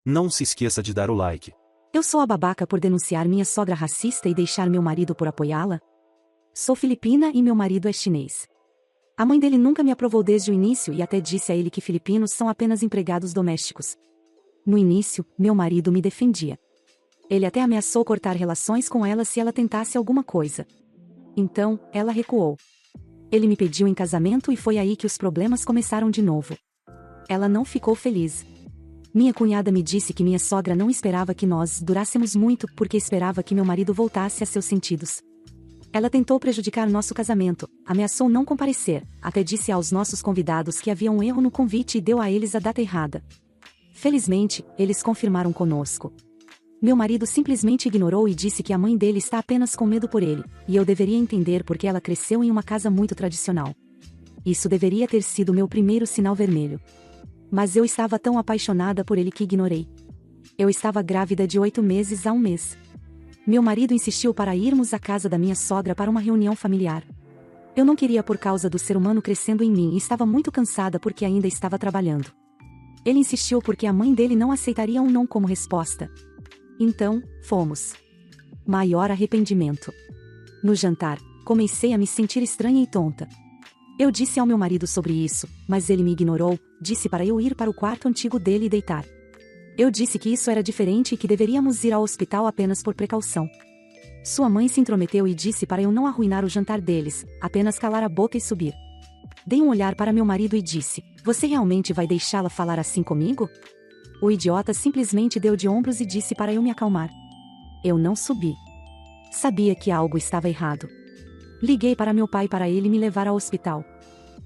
Não se esqueça de dar o like. Eu sou a babaca por denunciar minha sogra racista e deixar meu marido por apoiá-la? Sou filipina e meu marido é chinês. A mãe dele nunca me aprovou desde o início e até disse a ele que filipinos são apenas empregados domésticos. No início, meu marido me defendia. Ele até ameaçou cortar relações com ela se ela tentasse alguma coisa. Então, ela recuou. Ele me pediu em casamento e foi aí que os problemas começaram de novo. Ela não ficou feliz. Minha cunhada me disse que minha sogra não esperava que nós durássemos muito porque esperava que meu marido voltasse a seus sentidos. Ela tentou prejudicar nosso casamento, ameaçou não comparecer, até disse aos nossos convidados que havia um erro no convite e deu a eles a data errada. Felizmente, eles confirmaram conosco. Meu marido simplesmente ignorou e disse que a mãe dele está apenas com medo por ele, e eu deveria entender porque ela cresceu em uma casa muito tradicional. Isso deveria ter sido meu primeiro sinal vermelho. Mas eu estava tão apaixonada por ele que ignorei. Eu estava grávida de 8 meses a 1 mês. Meu marido insistiu para irmos à casa da minha sogra para uma reunião familiar. Eu não queria por causa do ser humano crescendo em mim e estava muito cansada porque ainda estava trabalhando. Ele insistiu porque a mãe dele não aceitaria um não como resposta. Então, fomos. Maior arrependimento. No jantar, comecei a me sentir estranha e tonta. Eu disse ao meu marido sobre isso, mas ele me ignorou, disse para eu ir para o quarto antigo dele e deitar. Eu disse que isso era diferente e que deveríamos ir ao hospital apenas por precaução. Sua mãe se intrometeu e disse para eu não arruinar o jantar deles, apenas calar a boca e subir. Dei um olhar para meu marido e disse: "Você realmente vai deixá-la falar assim comigo?" O idiota simplesmente deu de ombros e disse para eu me acalmar. Eu não subi. Sabia que algo estava errado. Liguei para meu pai para ele me levar ao hospital.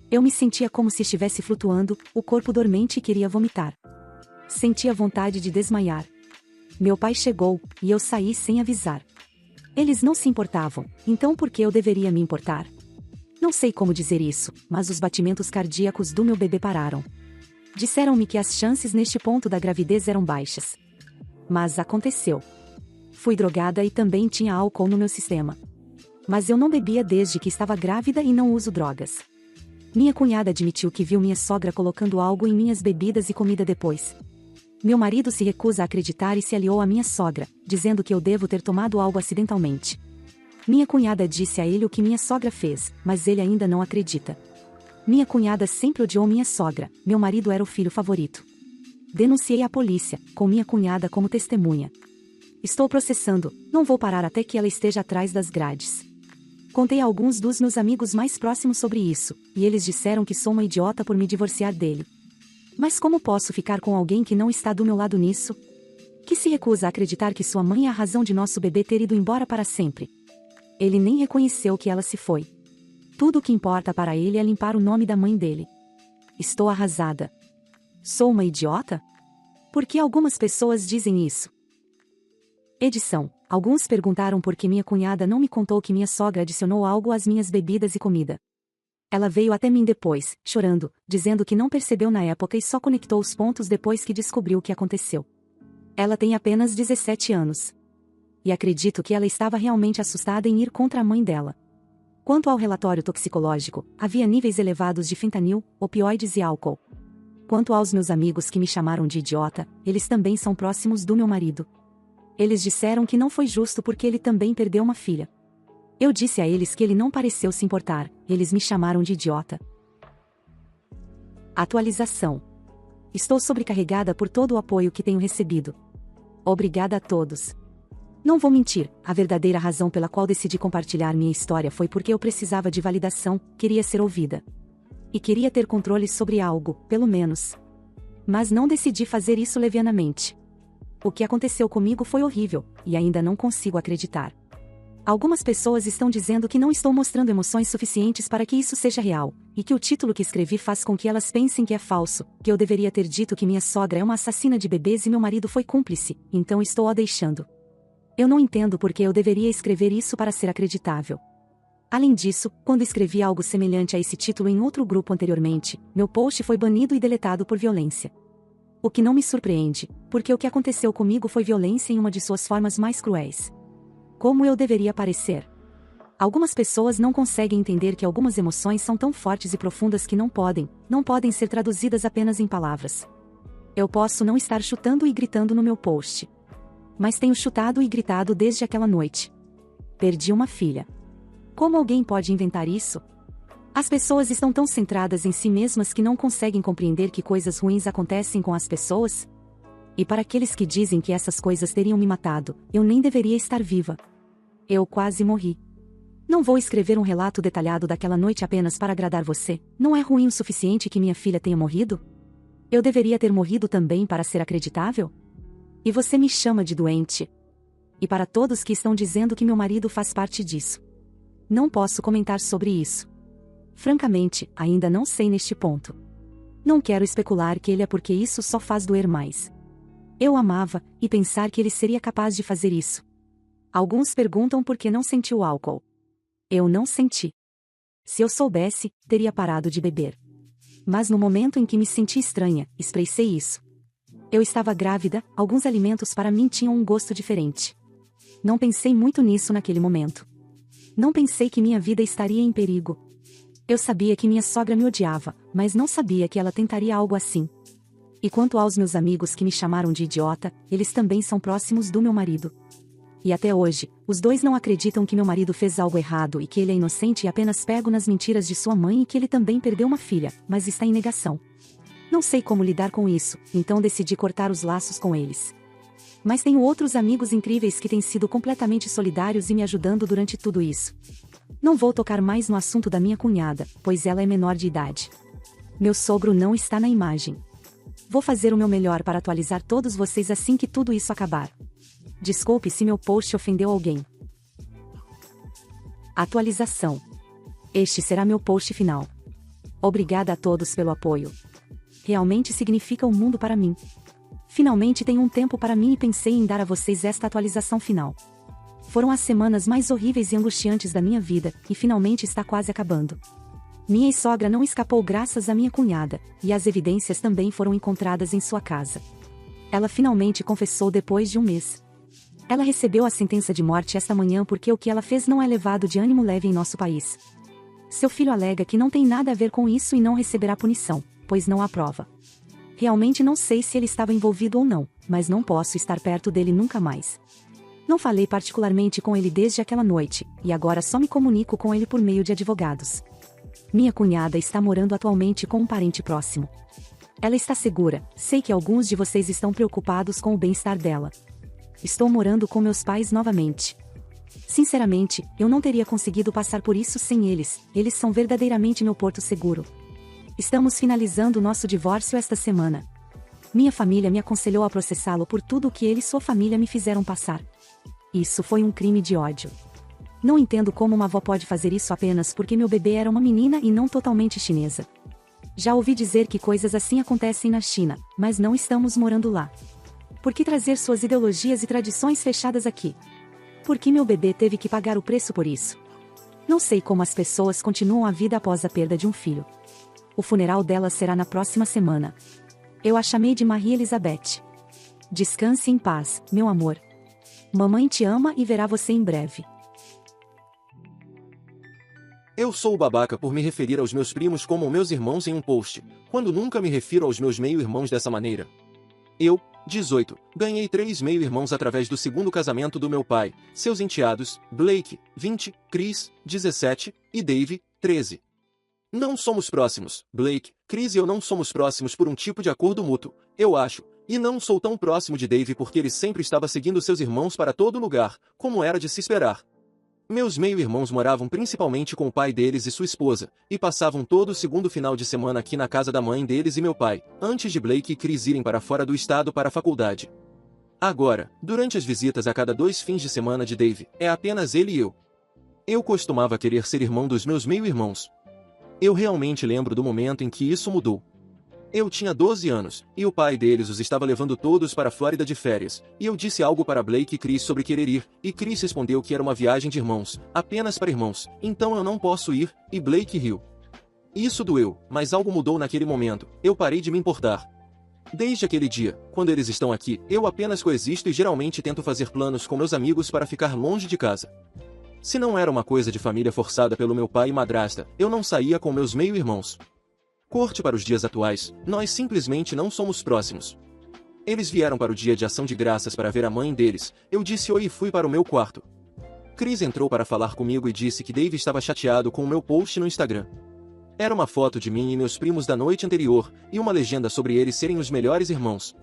Eu me sentia como se estivesse flutuando, o corpo dormente e queria vomitar. Sentia vontade de desmaiar. Meu pai chegou, e eu saí sem avisar. Eles não se importavam, então por que eu deveria me importar? Não sei como dizer isso, mas os batimentos cardíacos do meu bebê pararam. Disseram-me que as chances neste ponto da gravidez eram baixas. Mas aconteceu. Fui drogada e também tinha álcool no meu sistema. Mas eu não bebia desde que estava grávida e não uso drogas. Minha cunhada admitiu que viu minha sogra colocando algo em minhas bebidas e comida depois. Meu marido se recusa a acreditar e se aliou à minha sogra, dizendo que eu devo ter tomado algo acidentalmente. Minha cunhada disse a ele o que minha sogra fez, mas ele ainda não acredita. Minha cunhada sempre odiou minha sogra, meu marido era o filho favorito. Denunciei à polícia, com minha cunhada como testemunha. Estou processando, não vou parar até que ela esteja atrás das grades. Contei a alguns dos meus amigos mais próximos sobre isso, e eles disseram que sou uma idiota por me divorciar dele. Mas como posso ficar com alguém que não está do meu lado nisso? Que se recusa a acreditar que sua mãe é a razão de nosso bebê ter ido embora para sempre. Ele nem reconheceu que ela se foi. Tudo o que importa para ele é limpar o nome da mãe dele. Estou arrasada. Sou uma idiota? Por que algumas pessoas dizem isso? Edição. Alguns perguntaram por que minha cunhada não me contou que minha sogra adicionou algo às minhas bebidas e comida. Ela veio até mim depois, chorando, dizendo que não percebeu na época e só conectou os pontos depois que descobriu o que aconteceu. Ela tem apenas 17 anos. E acredito que ela estava realmente assustada em ir contra a mãe dela. Quanto ao relatório toxicológico, havia níveis elevados de fentanil, opioides e álcool. Quanto aos meus amigos que me chamaram de idiota, eles também são próximos do meu marido. Eles disseram que não foi justo porque ele também perdeu uma filha. Eu disse a eles que ele não pareceu se importar, eles me chamaram de idiota. Atualização. Estou sobrecarregada por todo o apoio que tenho recebido. Obrigada a todos. Não vou mentir, a verdadeira razão pela qual decidi compartilhar minha história foi porque eu precisava de validação, queria ser ouvida. E queria ter controle sobre algo, pelo menos. Mas não decidi fazer isso levianamente. O que aconteceu comigo foi horrível, e ainda não consigo acreditar. Algumas pessoas estão dizendo que não estou mostrando emoções suficientes para que isso seja real, e que o título que escrevi faz com que elas pensem que é falso, que eu deveria ter dito que minha sogra é uma assassina de bebês e meu marido foi cúmplice, então estou a deixando. Eu não entendo por que eu deveria escrever isso para ser acreditável. Além disso, quando escrevi algo semelhante a esse título em outro grupo anteriormente, meu post foi banido e deletado por violência. O que não me surpreende, porque o que aconteceu comigo foi violência em uma de suas formas mais cruéis. Como eu deveria parecer? Algumas pessoas não conseguem entender que algumas emoções são tão fortes e profundas que não podem ser traduzidas apenas em palavras. Eu posso não estar chutando e gritando no meu post. Mas tenho chutado e gritado desde aquela noite. Perdi uma filha. Como alguém pode inventar isso? As pessoas estão tão centradas em si mesmas que não conseguem compreender que coisas ruins acontecem com as pessoas? E para aqueles que dizem que essas coisas teriam me matado, eu nem deveria estar viva. Eu quase morri. Não vou escrever um relato detalhado daquela noite apenas para agradar você. Não é ruim o suficiente que minha filha tenha morrido? Eu deveria ter morrido também para ser acreditável? E você me chama de doente. E para todos que estão dizendo que meu marido faz parte disso. Não posso comentar sobre isso. Francamente, ainda não sei neste ponto. Não quero especular que ele é porque isso só faz doer mais. Eu amava, e pensar que ele seria capaz de fazer isso. Alguns perguntam por que não sentiu álcool. Eu não senti. Se eu soubesse, teria parado de beber. Mas no momento em que me senti estranha, expressei isso. Eu estava grávida, alguns alimentos para mim tinham um gosto diferente. Não pensei muito nisso naquele momento. Não pensei que minha vida estaria em perigo. Eu sabia que minha sogra me odiava, mas não sabia que ela tentaria algo assim. E quanto aos meus amigos que me chamaram de idiota, eles também são próximos do meu marido. E até hoje, os dois não acreditam que meu marido fez algo errado e que ele é inocente e apenas pego nas mentiras de sua mãe e que ele também perdeu uma filha, mas está em negação. Não sei como lidar com isso, então decidi cortar os laços com eles. Mas tenho outros amigos incríveis que têm sido completamente solidários e me ajudando durante tudo isso. Não vou tocar mais no assunto da minha cunhada, pois ela é menor de idade. Meu sogro não está na imagem. Vou fazer o meu melhor para atualizar todos vocês assim que tudo isso acabar. Desculpe se meu post ofendeu alguém. Atualização. Este será meu post final. Obrigada a todos pelo apoio. Realmente significa o mundo para mim. Finalmente tenho um tempo para mim e pensei em dar a vocês esta atualização final. Foram as semanas mais horríveis e angustiantes da minha vida, e finalmente está quase acabando. Minha ex-sogra não escapou graças à minha cunhada, e as evidências também foram encontradas em sua casa. Ela finalmente confessou depois de um mês. Ela recebeu a sentença de morte esta manhã porque o que ela fez não é levado de ânimo leve em nosso país. Seu filho alega que não tem nada a ver com isso e não receberá punição, pois não há prova. Realmente não sei se ele estava envolvido ou não, mas não posso estar perto dele nunca mais. Não falei particularmente com ele desde aquela noite, e agora só me comunico com ele por meio de advogados. Minha cunhada está morando atualmente com um parente próximo. Ela está segura, sei que alguns de vocês estão preocupados com o bem-estar dela. Estou morando com meus pais novamente. Sinceramente, eu não teria conseguido passar por isso sem eles são verdadeiramente meu porto seguro. Estamos finalizando o nosso divórcio esta semana. Minha família me aconselhou a processá-lo por tudo o que ele e sua família me fizeram passar. Isso foi um crime de ódio. Não entendo como uma avó pode fazer isso apenas porque meu bebê era uma menina e não totalmente chinesa. Já ouvi dizer que coisas assim acontecem na China, mas não estamos morando lá. Por que trazer suas ideologias e tradições fechadas aqui? Por que meu bebê teve que pagar o preço por isso? Não sei como as pessoas continuam a vida após a perda de um filho. O funeral dela será na próxima semana. Eu a chamei de Maria Elizabeth. Descanse em paz, meu amor. Mamãe te ama e verá você em breve. Eu sou o babaca por me referir aos meus primos como meus irmãos em um post, quando nunca me refiro aos meus meio-irmãos dessa maneira. Eu, 18, ganhei 3 meio-irmãos através do segundo casamento do meu pai, seus enteados, Blake, 20, Chris, 17, e Dave, 13. Não somos próximos, Blake, Chris e eu não somos próximos por um tipo de acordo mútuo, eu acho, e não sou tão próximo de Dave porque ele sempre estava seguindo seus irmãos para todo lugar, como era de se esperar. Meus meio-irmãos moravam principalmente com o pai deles e sua esposa, e passavam todo o segundo final de semana aqui na casa da mãe deles e meu pai, antes de Blake e Chris irem para fora do estado para a faculdade. Agora, durante as visitas a cada 2 fins de semana de Dave, é apenas ele e eu. Eu costumava querer ser irmão dos meus meio-irmãos. Eu realmente lembro do momento em que isso mudou. Eu tinha 12 anos, e o pai deles os estava levando todos para a Flórida de férias, e eu disse algo para Blake e Chris sobre querer ir, e Chris respondeu que era uma viagem de irmãos, apenas para irmãos, então eu não posso ir, e Blake riu. Isso doeu, mas algo mudou naquele momento, eu parei de me importar. Desde aquele dia, quando eles estão aqui, eu apenas coexisto e geralmente tento fazer planos com meus amigos para ficar longe de casa. Se não era uma coisa de família forçada pelo meu pai e madrasta, eu não saía com meus meio-irmãos. Corte para os dias atuais, nós simplesmente não somos próximos. Eles vieram para o dia de ação de graças para ver a mãe deles. Eu disse oi e fui para o meu quarto. Chris entrou para falar comigo e disse que Dave estava chateado com o meu post no Instagram. Era uma foto de mim e meus primos da noite anterior, e uma legenda sobre eles serem os melhores irmãos.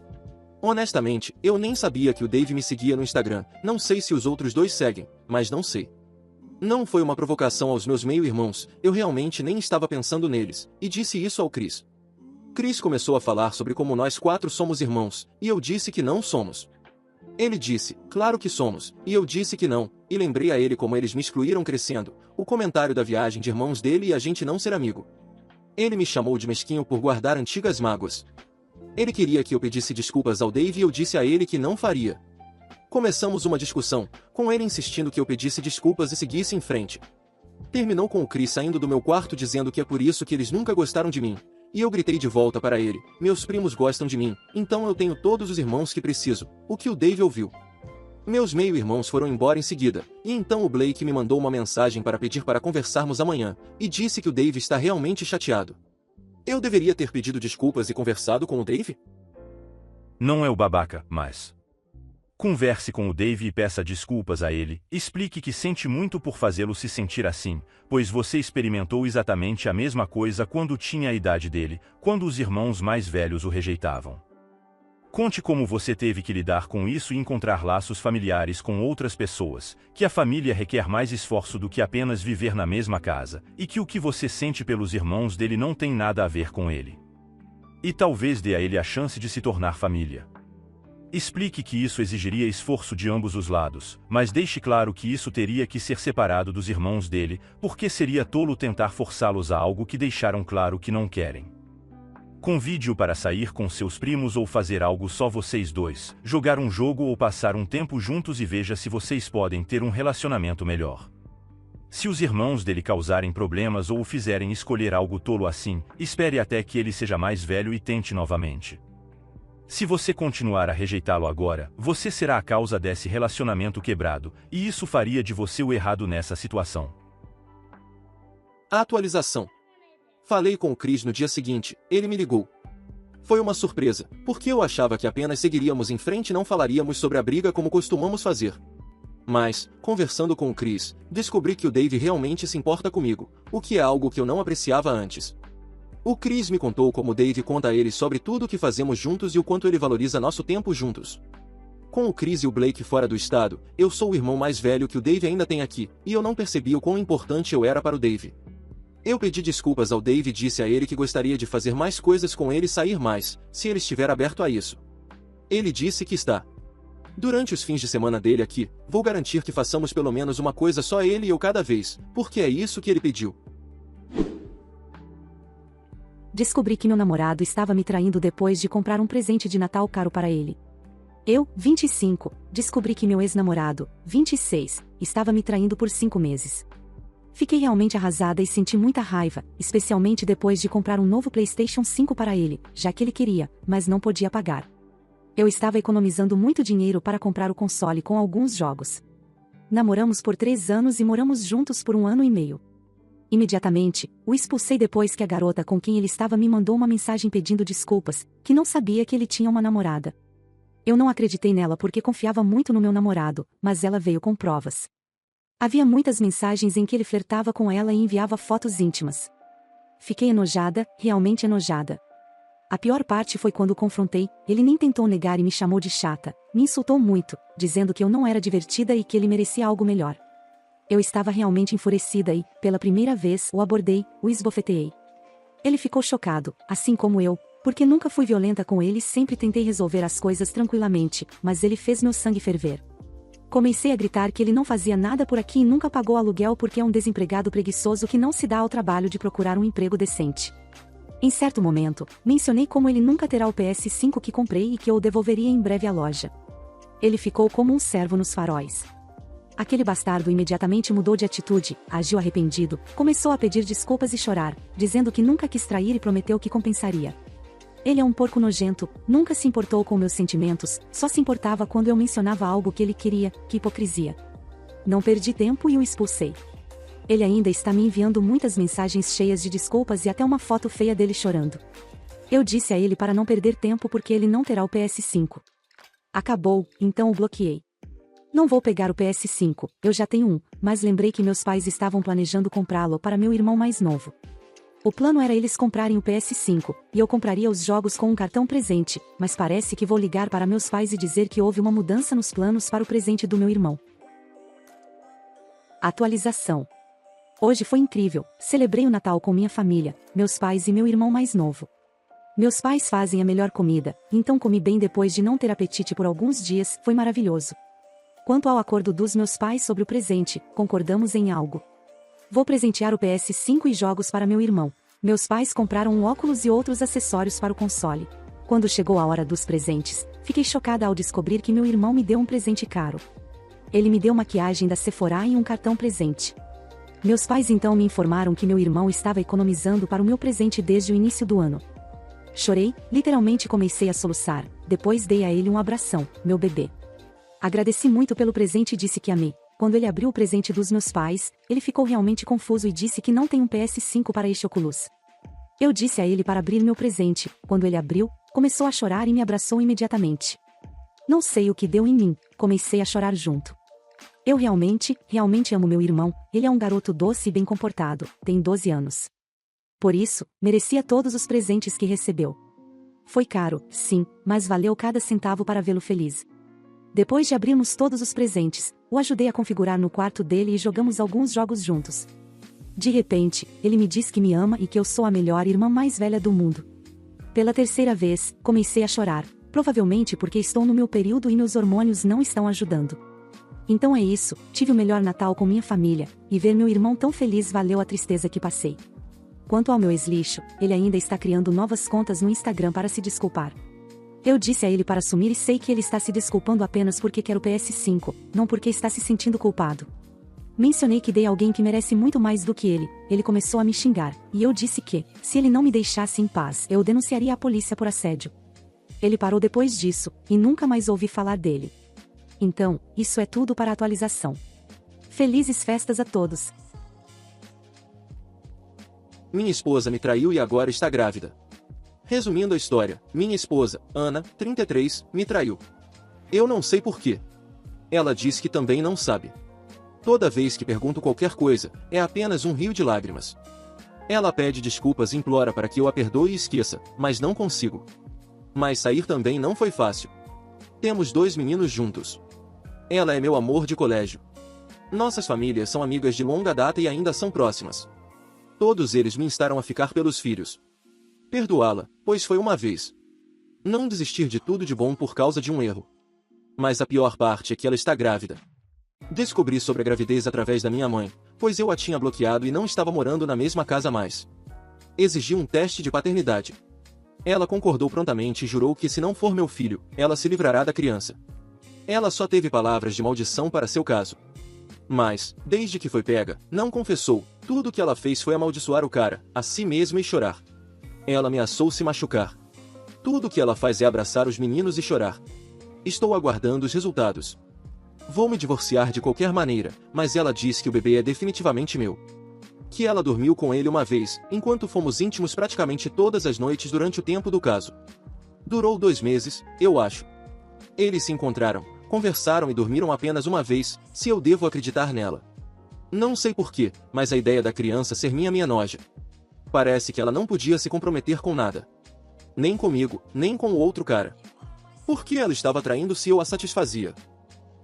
Honestamente, eu nem sabia que o Dave me seguia no Instagram, não sei se os outros dois seguem, mas não sei. Não foi uma provocação aos meus meio-irmãos, eu realmente nem estava pensando neles, e disse isso ao Chris. Chris começou a falar sobre como nós 4 somos irmãos, e eu disse que não somos. Ele disse, claro que somos, e eu disse que não, e lembrei a ele como eles me excluíram crescendo, o comentário da viagem de irmãos dele e a gente não ser amigo. Ele me chamou de mesquinho por guardar antigas mágoas. Ele queria que eu pedisse desculpas ao Dave e eu disse a ele que não faria. Começamos uma discussão, com ele insistindo que eu pedisse desculpas e seguisse em frente. Terminou com o Chris saindo do meu quarto dizendo que é por isso que eles nunca gostaram de mim. E eu gritei de volta para ele, meus primos gostam de mim, então eu tenho todos os irmãos que preciso, o que o Dave ouviu. Meus meio-irmãos foram embora em seguida, e então o Blake me mandou uma mensagem para pedir para conversarmos amanhã, e disse que o Dave está realmente chateado. Eu deveria ter pedido desculpas e conversado com o Dave? Não é o babaca, mas... Converse com o Dave e peça desculpas a ele, explique que sente muito por fazê-lo se sentir assim, pois você experimentou exatamente a mesma coisa quando tinha a idade dele, quando os irmãos mais velhos o rejeitavam. Conte como você teve que lidar com isso e encontrar laços familiares com outras pessoas, que a família requer mais esforço do que apenas viver na mesma casa, e que o que você sente pelos irmãos dele não tem nada a ver com ele. E talvez dê a ele a chance de se tornar família. Explique que isso exigiria esforço de ambos os lados, mas deixe claro que isso teria que ser separado dos irmãos dele, porque seria tolo tentar forçá-los a algo que deixaram claro que não querem. Convide-o para sair com seus primos ou fazer algo só vocês dois, jogar um jogo ou passar um tempo juntos e veja se vocês podem ter um relacionamento melhor. Se os irmãos dele causarem problemas ou o fizerem escolher algo tolo assim, espere até que ele seja mais velho e tente novamente. Se você continuar a rejeitá-lo agora, você será a causa desse relacionamento quebrado, e isso faria de você o errado nessa situação. A atualização. Falei com o Chris no dia seguinte, ele me ligou. Foi uma surpresa, porque eu achava que apenas seguiríamos em frente e não falaríamos sobre a briga como costumamos fazer. Mas, conversando com o Chris, descobri que o Dave realmente se importa comigo, o que é algo que eu não apreciava antes. O Chris me contou como o Dave conta a ele sobre tudo o que fazemos juntos e o quanto ele valoriza nosso tempo juntos. Com o Chris e o Blake fora do estado, eu sou o irmão mais velho que o Dave ainda tem aqui, e eu não percebi o quão importante eu era para o Dave. Eu pedi desculpas ao Dave e disse a ele que gostaria de fazer mais coisas com ele e sair mais, se ele estiver aberto a isso. Ele disse que está. Durante os fins de semana dele aqui, vou garantir que façamos pelo menos uma coisa só ele e eu cada vez, porque é isso que ele pediu. Descobri que meu namorado estava me traindo depois de comprar um presente de Natal caro para ele. Eu, 25, descobri que meu ex-namorado, 26, estava me traindo por 5 meses. Fiquei realmente arrasada e senti muita raiva, especialmente depois de comprar um novo PlayStation 5 para ele, já que ele queria, mas não podia pagar. Eu estava economizando muito dinheiro para comprar o console com alguns jogos. Namoramos por 3 anos e moramos juntos por 1 ano e meio. Imediatamente, o expulsei depois que a garota com quem ele estava me mandou uma mensagem pedindo desculpas, que não sabia que ele tinha uma namorada. Eu não acreditei nela porque confiava muito no meu namorado, mas ela veio com provas. Havia muitas mensagens em que ele flertava com ela e enviava fotos íntimas. Fiquei enojada, realmente enojada. A pior parte foi quando o confrontei, ele nem tentou negar e me chamou de chata, me insultou muito, dizendo que eu não era divertida e que ele merecia algo melhor. Eu estava realmente enfurecida e, pela primeira vez, o abordei, o esbofeteei. Ele ficou chocado, assim como eu, porque nunca fui violenta com ele e sempre tentei resolver as coisas tranquilamente, mas ele fez meu sangue ferver. Comecei a gritar que ele não fazia nada por aqui e nunca pagou aluguel porque é um desempregado preguiçoso que não se dá ao trabalho de procurar um emprego decente. Em certo momento, mencionei como ele nunca terá o PS5 que comprei e que eu o devolveria em breve à loja. Ele ficou como um cervo nos faróis. Aquele bastardo imediatamente mudou de atitude, agiu arrependido, começou a pedir desculpas e chorar, dizendo que nunca quis trair e prometeu que compensaria. Ele é um porco nojento, nunca se importou com meus sentimentos, só se importava quando eu mencionava algo que ele queria, que hipocrisia. Não perdi tempo e o expulsei. Ele ainda está me enviando muitas mensagens cheias de desculpas e até uma foto feia dele chorando. Eu disse a ele para não perder tempo porque ele não terá o PS5. Acabou, então o bloqueei. Não vou pegar o PS5, eu já tenho um, mas lembrei que meus pais estavam planejando comprá-lo para meu irmão mais novo. O plano era eles comprarem o PS5, e eu compraria os jogos com um cartão presente, mas parece que vou ligar para meus pais e dizer que houve uma mudança nos planos para o presente do meu irmão. Atualização. Hoje foi incrível, celebrei o Natal com minha família, meus pais e meu irmão mais novo. Meus pais fazem a melhor comida, então comi bem depois de não ter apetite por alguns dias, foi maravilhoso. Quanto ao acordo dos meus pais sobre o presente, concordamos em algo. Vou presentear o PS5 e jogos para meu irmão. Meus pais compraram um óculos e outros acessórios para o console. Quando chegou a hora dos presentes, fiquei chocada ao descobrir que meu irmão me deu um presente caro. Ele me deu maquiagem da Sephora e um cartão presente. Meus pais então me informaram que meu irmão estava economizando para o meu presente desde o início do ano. Chorei, literalmente comecei a soluçar, depois dei a ele um abração, meu bebê. Agradeci muito pelo presente e disse que amei. Quando ele abriu o presente dos meus pais, ele ficou realmente confuso e disse que não tem um PS5 para este Oculus. Eu disse a ele para abrir meu presente. Quando ele abriu, começou a chorar e me abraçou imediatamente. Não sei o que deu em mim, comecei a chorar junto. Eu realmente amo meu irmão, ele é um garoto doce e bem comportado, tem 12 anos. Por isso, merecia todos os presentes que recebeu. Foi caro, sim, mas valeu cada centavo para vê-lo feliz. Depois de abrirmos todos os presentes, o ajudei a configurar no quarto dele e jogamos alguns jogos juntos. De repente, ele me diz que me ama e que eu sou a melhor irmã mais velha do mundo. Pela terceira vez, comecei a chorar, provavelmente porque estou no meu período e meus hormônios não estão ajudando. Então é isso, tive o melhor Natal com minha família, e ver meu irmão tão feliz valeu a tristeza que passei. Quanto ao meu ex-lixo, ele ainda está criando novas contas no Instagram para se desculpar. Eu disse a ele para sumir e sei que ele está se desculpando apenas porque quer o PS5, não porque está se sentindo culpado. Mencionei que dei a alguém que merece muito mais do que ele começou a me xingar, e eu disse que, se ele não me deixasse em paz, eu denunciaria a polícia por assédio. Ele parou depois disso, e nunca mais ouvi falar dele. Então, isso é tudo para a atualização. Felizes festas a todos! Minha esposa me traiu e agora está grávida. Resumindo a história, minha esposa, Ana, 33, me traiu. Eu não sei porquê. Ela diz que também não sabe. Toda vez que pergunto qualquer coisa, é apenas um rio de lágrimas. Ela pede desculpas e implora para que eu a perdoe e esqueça, mas não consigo. Mas sair também não foi fácil. Temos 2 meninos juntos. Ela é meu amor de colégio. Nossas famílias são amigas de longa data e ainda são próximas. Todos eles me instaram a ficar pelos filhos. Perdoá-la, pois foi uma vez. Não desistir de tudo de bom por causa de um erro. Mas a pior parte é que ela está grávida. Descobri sobre a gravidez através da minha mãe, pois eu a tinha bloqueado e não estava morando na mesma casa mais. Exigi um teste de paternidade. Ela concordou prontamente e jurou que se não for meu filho, ela se livrará da criança. Ela só teve palavras de maldição para seu caso. Mas, desde que foi pega, não confessou. Tudo o que ela fez foi amaldiçoar o cara, a si mesma e chorar. Ela ameaçou se machucar. Tudo o que ela faz é abraçar os meninos e chorar. Estou aguardando os resultados. Vou me divorciar de qualquer maneira, mas ela diz que o bebê é definitivamente meu. Que ela dormiu com ele uma vez, enquanto fomos íntimos praticamente todas as noites durante o tempo do caso. Durou 2 meses, eu acho. Eles se encontraram, conversaram e dormiram apenas uma vez, se eu devo acreditar nela. Não sei porquê, mas a ideia da criança ser minha me enoja. Parece que ela não podia se comprometer com nada. Nem comigo, nem com o outro cara. Por que ela estava traindo se eu a satisfazia?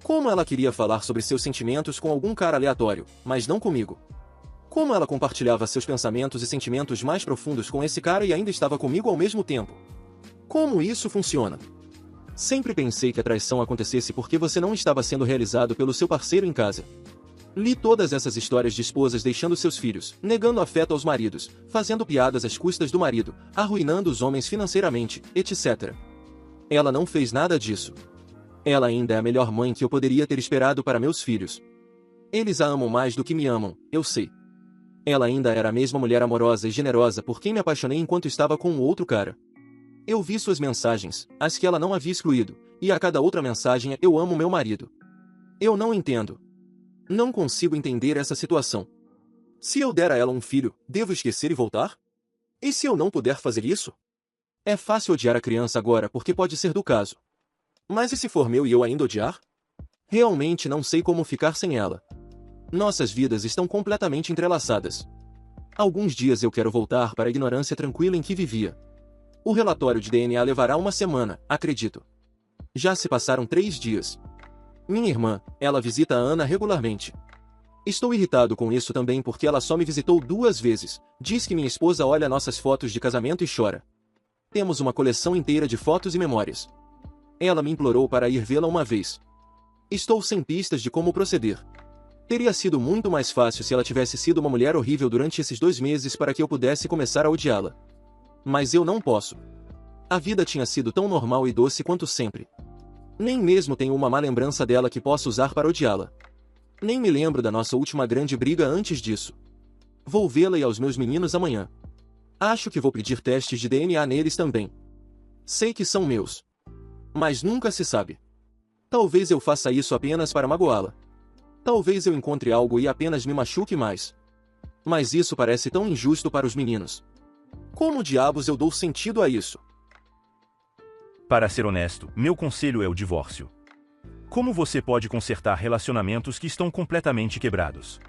Como ela queria falar sobre seus sentimentos com algum cara aleatório, mas não comigo? Como ela compartilhava seus pensamentos e sentimentos mais profundos com esse cara e ainda estava comigo ao mesmo tempo? Como isso funciona? Sempre pensei que a traição acontecesse porque você não estava sendo realizado pelo seu parceiro em casa. Li todas essas histórias de esposas deixando seus filhos, negando afeto aos maridos, fazendo piadas às custas do marido, arruinando os homens financeiramente, etc. Ela não fez nada disso. Ela ainda é a melhor mãe que eu poderia ter esperado para meus filhos. Eles a amam mais do que me amam, eu sei. Ela ainda era a mesma mulher amorosa e generosa por quem me apaixonei enquanto estava com o outro cara. Eu vi suas mensagens, as que ela não havia excluído, e a cada outra mensagem é "eu amo meu marido". Eu não entendo. Não consigo entender essa situação. Se eu der a ela um filho, devo esquecer e voltar? E se eu não puder fazer isso? É fácil odiar a criança agora porque pode ser do caso. Mas e se for meu e eu ainda odiar? Realmente não sei como ficar sem ela. Nossas vidas estão completamente entrelaçadas. Alguns dias eu quero voltar para a ignorância tranquila em que vivia. O relatório de DNA levará uma semana, acredito. Já se passaram 3 dias. Minha irmã, ela visita a Ana regularmente. Estou irritado com isso também porque ela só me visitou 2 vezes. Diz que minha esposa olha nossas fotos de casamento e chora. Temos uma coleção inteira de fotos e memórias. Ela me implorou para ir vê-la uma vez. Estou sem pistas de como proceder. Teria sido muito mais fácil se ela tivesse sido uma mulher horrível durante esses 2 meses para que eu pudesse começar a odiá-la. Mas eu não posso. A vida tinha sido tão normal e doce quanto sempre. Nem mesmo tenho uma má lembrança dela que possa usar para odiá-la. Nem me lembro da nossa última grande briga antes disso. Vou vê-la e aos meus meninos amanhã. Acho que vou pedir testes de DNA neles também. Sei que são meus. Mas nunca se sabe. Talvez eu faça isso apenas para magoá-la. Talvez eu encontre algo e apenas me machuque mais. Mas isso parece tão injusto para os meninos. Como diabos eu dou sentido a isso? Para ser honesto, meu conselho é o divórcio. Como você pode consertar relacionamentos que estão completamente quebrados?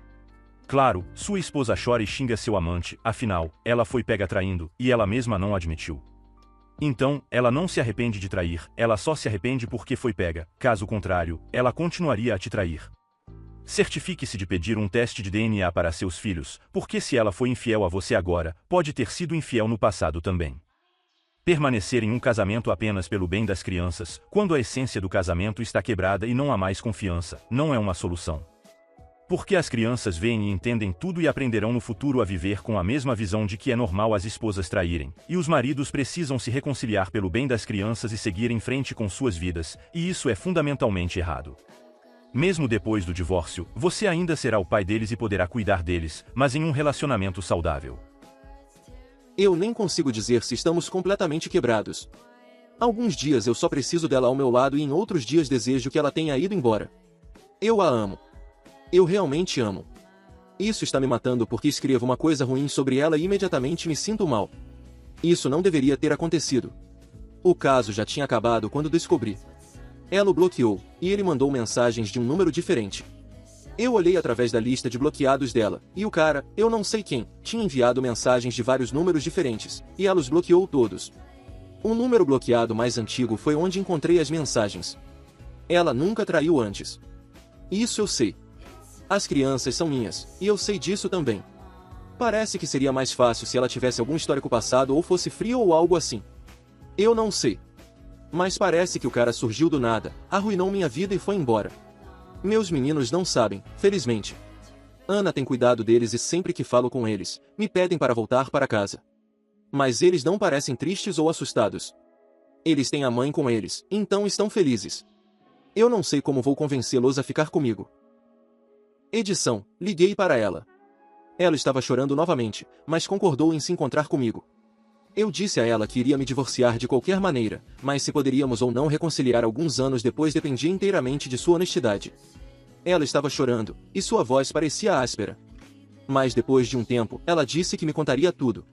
Claro, sua esposa chora e xinga seu amante, afinal, ela foi pega traindo, e ela mesma não admitiu. Então, ela não se arrepende de trair, ela só se arrepende porque foi pega, caso contrário, ela continuaria a te trair. Certifique-se de pedir um teste de DNA para seus filhos, porque se ela foi infiel a você agora, pode ter sido infiel no passado também. Permanecer em um casamento apenas pelo bem das crianças, quando a essência do casamento está quebrada e não há mais confiança, não é uma solução. Porque as crianças veem e entendem tudo e aprenderão no futuro a viver com a mesma visão de que é normal as esposas traírem, e os maridos precisam se reconciliar pelo bem das crianças e seguir em frente com suas vidas, e isso é fundamentalmente errado. Mesmo depois do divórcio, você ainda será o pai deles e poderá cuidar deles, mas em um relacionamento saudável. Eu nem consigo dizer se estamos completamente quebrados. Alguns dias eu só preciso dela ao meu lado e em outros dias desejo que ela tenha ido embora. Eu a amo. Eu realmente amo. Isso está me matando porque escrevo uma coisa ruim sobre ela e imediatamente me sinto mal. Isso não deveria ter acontecido. O caso já tinha acabado quando descobri. Ela o bloqueou, e ele mandou mensagens de um número diferente. Eu olhei através da lista de bloqueados dela, e o cara, eu não sei quem, tinha enviado mensagens de vários números diferentes, e ela os bloqueou todos. O número bloqueado mais antigo foi onde encontrei as mensagens. Ela nunca traiu antes. Isso eu sei. As crianças são minhas, e eu sei disso também. Parece que seria mais fácil se ela tivesse algum histórico passado ou fosse fria ou algo assim. Eu não sei. Mas parece que o cara surgiu do nada, arruinou minha vida e foi embora. Meus meninos não sabem, felizmente. Ana tem cuidado deles e sempre que falo com eles, me pedem para voltar para casa. Mas eles não parecem tristes ou assustados. Eles têm a mãe com eles, então estão felizes. Eu não sei como vou convencê-los a ficar comigo. Edição, liguei para ela. Ela estava chorando novamente, mas concordou em se encontrar comigo. Eu disse a ela que iria me divorciar de qualquer maneira, mas se poderíamos ou não reconciliar alguns anos depois dependia inteiramente de sua honestidade. Ela estava chorando, e sua voz parecia áspera. Mas depois de um tempo, ela disse que me contaria tudo.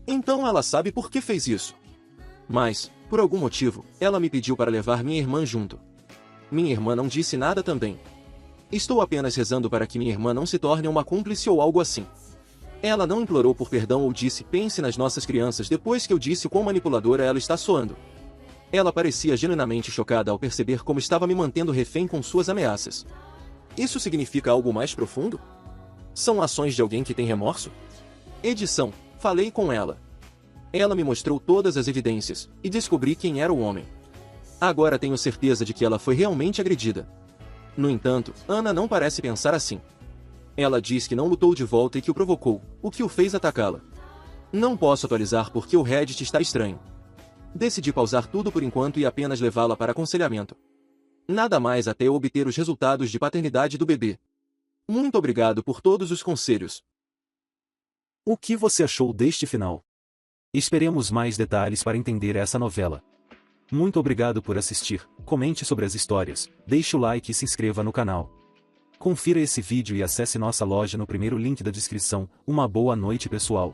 Então ela sabe por que fez isso. Mas, por algum motivo, ela me pediu para levar minha irmã junto. Minha irmã não disse nada também. Estou apenas rezando para que minha irmã não se torne uma cúmplice ou algo assim. Ela não implorou por perdão ou disse pense nas nossas crianças depois que eu disse quão manipuladora ela está soando. Ela parecia genuinamente chocada ao perceber como estava me mantendo refém com suas ameaças. Isso significa algo mais profundo? São ações de alguém que tem remorso? Edição, falei com ela. Ela me mostrou todas as evidências, e descobri quem era o homem. Agora tenho certeza de que ela foi realmente agredida. No entanto, Ana não parece pensar assim. Ela diz que não lutou de volta e que o provocou, o que o fez atacá-la. Não posso atualizar porque o Reddit está estranho. Decidi pausar tudo por enquanto e apenas levá-la para aconselhamento. Nada mais até eu obter os resultados de paternidade do bebê. Muito obrigado por todos os conselhos. O que você achou deste final? Esperemos mais detalhes para entender essa novela. Muito obrigado por assistir, comente sobre as histórias, deixe o like e se inscreva no canal. Confira esse vídeo e acesse nossa loja no primeiro link da descrição. Uma boa noite pessoal.